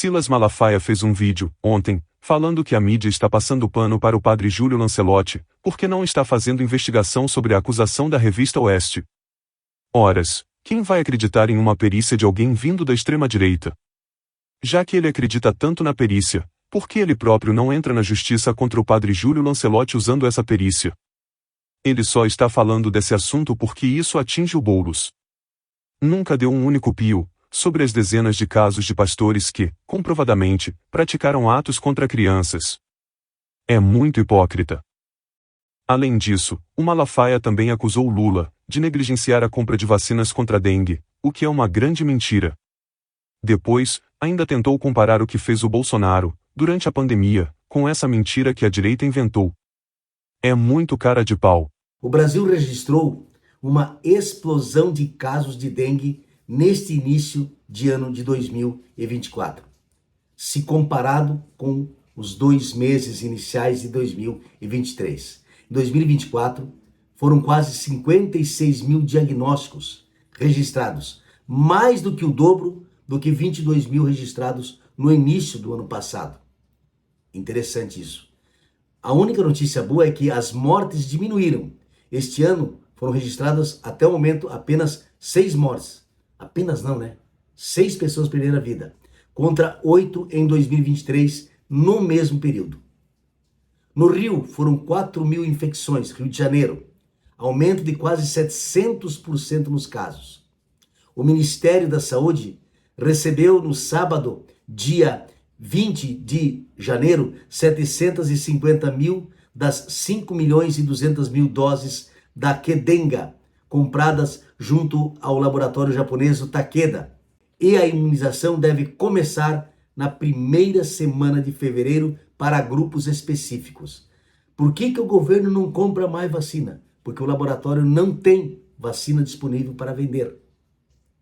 Silas Malafaia fez um vídeo, ontem, falando que a mídia está passando pano para o padre Júlio Lancelotti, porque não está fazendo investigação sobre a acusação da revista Oeste. Horas, quem vai acreditar em uma perícia de alguém vindo da extrema-direita? Já que ele acredita tanto na perícia, por que ele próprio não entra na justiça contra o padre Júlio Lancelotti usando essa perícia? Ele só está falando desse assunto porque isso atinge o Boulos. Nunca deu um único pio sobre as dezenas de casos de pastores que, comprovadamente, praticaram atos contra crianças. É muito hipócrita. Além disso, o Malafaia também acusou Lula de negligenciar a compra de vacinas contra a dengue, o que é uma grande mentira. Depois, ainda tentou comparar o que fez o Bolsonaro, durante a pandemia, com essa mentira que a direita inventou. É muito cara de pau. O Brasil registrou uma explosão de casos de dengue neste início de ano de 2024, se comparado com os 2 meses iniciais de 2023. Em 2024, foram quase 56 mil diagnósticos registrados, mais do que o dobro do que 22 mil registrados no início do ano passado. Interessante isso. A única notícia boa é que as mortes diminuíram. Este ano foram registradas até o momento apenas 6 mortes. Apenas não, né? 6 pessoas perderam a vida, contra 8 em 2023, no mesmo período. No Rio, foram 4 mil infecções, Rio de Janeiro, aumento de quase 700% nos casos. O Ministério da Saúde recebeu no sábado, dia 20 de janeiro, 750 mil das 5 milhões e 200 mil doses da Qdenga, compradas junto ao laboratório japonês Takeda. E a imunização deve começar na primeira semana de fevereiro para grupos específicos. Por que o governo não compra mais vacina? Porque o laboratório não tem vacina disponível para vender.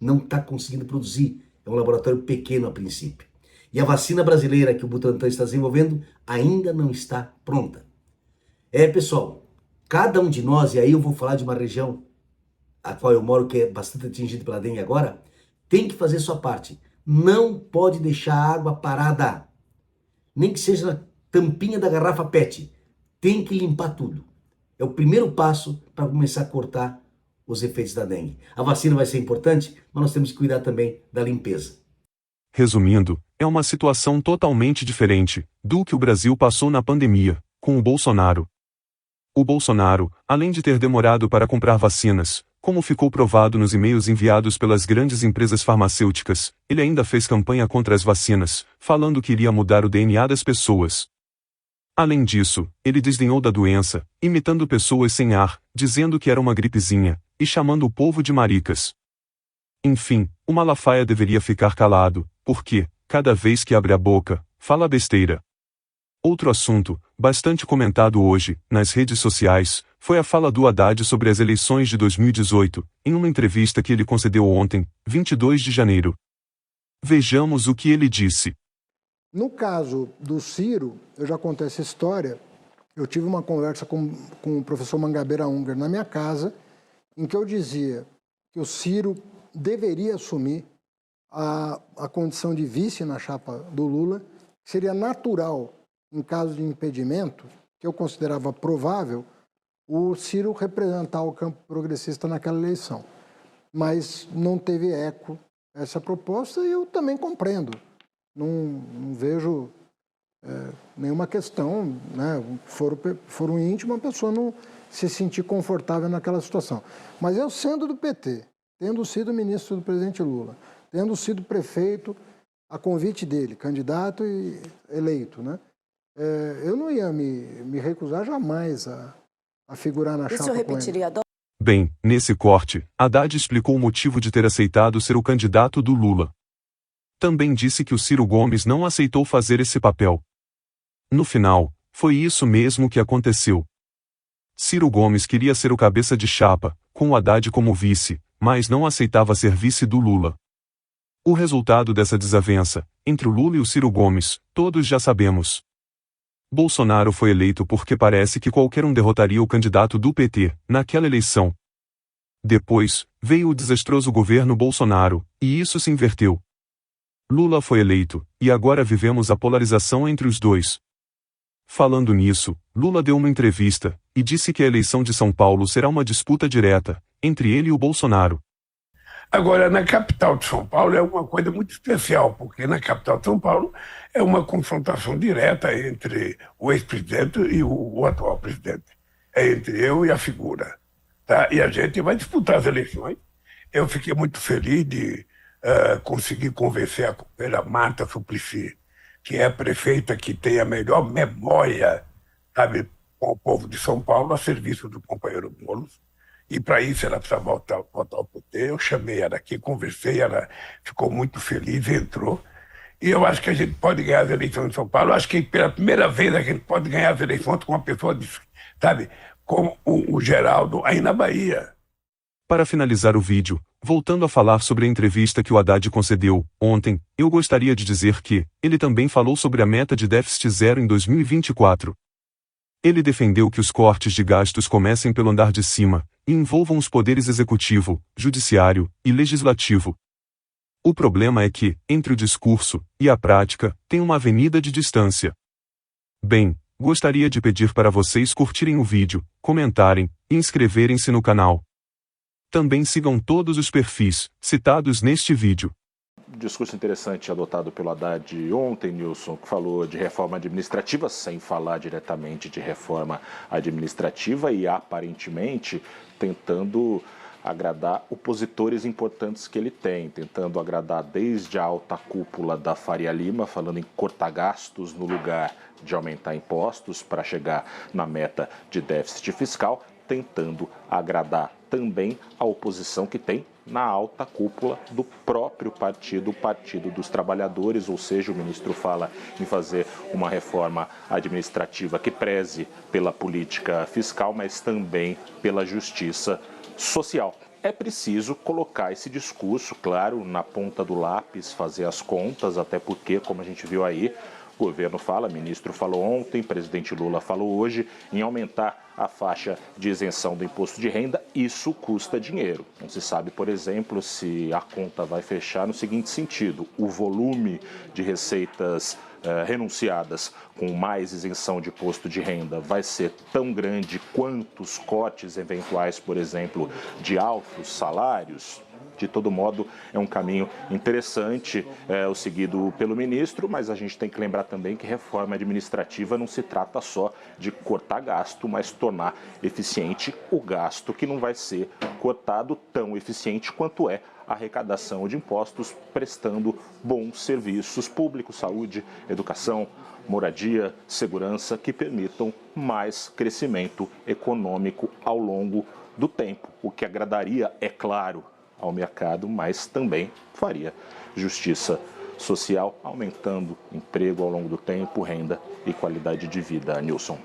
Não está conseguindo produzir. É um laboratório pequeno a princípio. E a vacina brasileira que o Butantan está desenvolvendo ainda não está pronta. Pessoal, cada um de nós, e aí eu vou falar de uma região a qual eu moro, que é bastante atingida pela dengue agora, tem que fazer sua parte. Não pode deixar a água parada. Nem que seja na tampinha da garrafa PET. Tem que limpar tudo. É o primeiro passo para começar a cortar os efeitos da dengue. A vacina vai ser importante, mas nós temos que cuidar também da limpeza. Resumindo, é uma situação totalmente diferente do que o Brasil passou na pandemia, com o Bolsonaro. O Bolsonaro, além de ter demorado para comprar vacinas, como ficou provado nos e-mails enviados pelas grandes empresas farmacêuticas, ele ainda fez campanha contra as vacinas, falando que iria mudar o DNA das pessoas. Além disso, ele desdenhou da doença, imitando pessoas sem ar, dizendo que era uma gripezinha, e chamando o povo de maricas. Enfim, o Malafaia deveria ficar calado, porque, cada vez que abre a boca, fala besteira. Outro assunto, bastante comentado hoje, nas redes sociais, foi a fala do Haddad sobre as eleições de 2018, em uma entrevista que ele concedeu ontem, 22 de janeiro. Vejamos o que ele disse. No caso do Ciro, eu já contei essa história, eu tive uma conversa com o professor Mangabeira Unger na minha casa, em que eu dizia que o Ciro deveria assumir a condição de vice na chapa do Lula, seria natural, em caso de impedimento, que eu considerava provável, o Ciro representar o campo progressista naquela eleição. Mas não teve eco essa proposta e eu também compreendo. Não vejo nenhuma questão, né? For íntimo, a pessoa não se sentir confortável naquela situação. Mas eu, sendo do PT, tendo sido ministro do presidente Lula, tendo sido prefeito a convite dele, candidato e eleito, né? Eu não ia me recusar jamais a figurar na chapa com ele. Bem, nesse corte, Haddad explicou o motivo de ter aceitado ser o candidato do Lula. Também disse que o Ciro Gomes não aceitou fazer esse papel. No final, foi isso mesmo que aconteceu. Ciro Gomes queria ser o cabeça de chapa, com o Haddad como vice, mas não aceitava ser vice do Lula. O resultado dessa desavença, entre o Lula e o Ciro Gomes, todos já sabemos. Bolsonaro foi eleito porque parece que qualquer um derrotaria o candidato do PT, naquela eleição. Depois, veio o desastroso governo Bolsonaro, e isso se inverteu. Lula foi eleito, e agora vivemos a polarização entre os dois. Falando nisso, Lula deu uma entrevista, e disse que a eleição de São Paulo será uma disputa direta, entre ele e o Bolsonaro. Agora, na capital de São Paulo é uma coisa muito especial, porque na capital de São Paulo é uma confrontação direta entre o ex-presidente e o atual presidente. É entre eu e a figura. Tá? E a gente vai disputar as eleições. Eu fiquei muito feliz de conseguir convencer a companheira Marta Suplicy, que é a prefeita que tem a melhor memória, sabe, com o povo de São Paulo, a serviço do companheiro Boulos. E para isso ela precisa votar ao PT. Eu chamei ela aqui, conversei, ela ficou muito feliz, entrou. E eu acho que a gente pode ganhar as eleições em São Paulo. Eu acho que pela primeira vez a gente pode ganhar as eleições com uma pessoa, sabe, como o Geraldo aí na Bahia. Para finalizar o vídeo, voltando a falar sobre a entrevista que o Haddad concedeu ontem, eu gostaria de dizer que ele também falou sobre a meta de déficit zero em 2024. Ele defendeu que os cortes de gastos comecem pelo andar de cima e envolvam os poderes executivo, judiciário e legislativo. O problema é que, entre o discurso e a prática, tem uma avenida de distância. Bem, gostaria de pedir para vocês curtirem o vídeo, comentarem e inscreverem-se no canal. Também sigam todos os perfis citados neste vídeo. Discurso interessante adotado pelo Haddad ontem, Nilson, que falou de reforma administrativa, sem falar diretamente de reforma administrativa e aparentemente tentando agradar opositores importantes que ele tem, tentando agradar desde a alta cúpula da Faria Lima, falando em cortar gastos no lugar de aumentar impostos para chegar na meta de déficit fiscal, tentando agradar também a oposição que tem na alta cúpula do próprio partido, o Partido dos Trabalhadores, ou seja, o ministro fala em fazer uma reforma administrativa que preze pela política fiscal, mas também pela justiça social. É preciso colocar esse discurso, claro, na ponta do lápis, fazer as contas, até porque, como a gente viu aí, o governo fala, o ministro falou ontem, o presidente Lula falou hoje, em aumentar a faixa de isenção do imposto de renda. Isso custa dinheiro. Não se sabe, por exemplo, se a conta vai fechar no seguinte sentido: o volume de receitas renunciadas com mais isenção de imposto de renda vai ser tão grande quanto os cortes eventuais, por exemplo, de altos salários. De todo modo, é um caminho interessante o seguido pelo ministro, mas a gente tem que lembrar também que reforma administrativa não se trata só de cortar gasto, mas tornar eficiente o gasto, que não vai ser cortado tão eficiente quanto é a arrecadação de impostos, prestando bons serviços públicos, saúde, educação, moradia, segurança, que permitam mais crescimento econômico ao longo do tempo, o que agradaria, é claro, ao mercado, mas também faria justiça social, aumentando emprego ao longo do tempo, renda e qualidade de vida. Nilson.